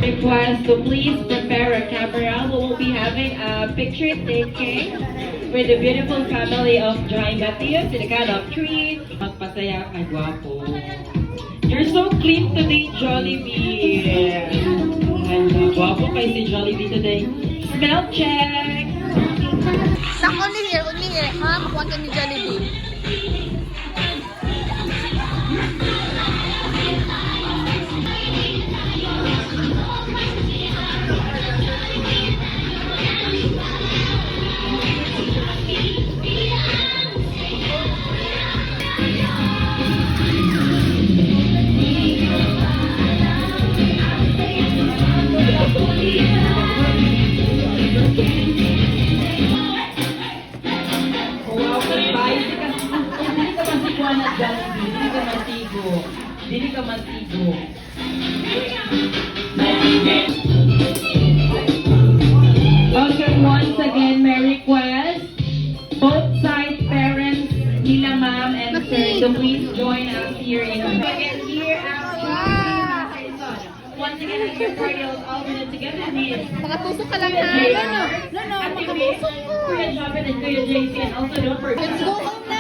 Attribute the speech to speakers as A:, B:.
A: Request to please prepare a camera. We will be having a picture taking with the beautiful family of Joy Matthews in the count of 3. Magpasaya kay Guapo. You're so clean today, Jollibee. And Guapo kay si Jollibee today. Smell check!
B: Sak, only here, ha? Makuha ka ni Jollibee.
A: Dili ka mantigo. Okay, once again, may request. Both side parents, nila ma'am and sir, to please join us here in again here after. Once again, as your cardials all put together, please.
B: Makatusok ka lang ha. No, makatusok ko.
A: Kuya Jobin and Kuya JC, and also don't forget.
B: Let's go home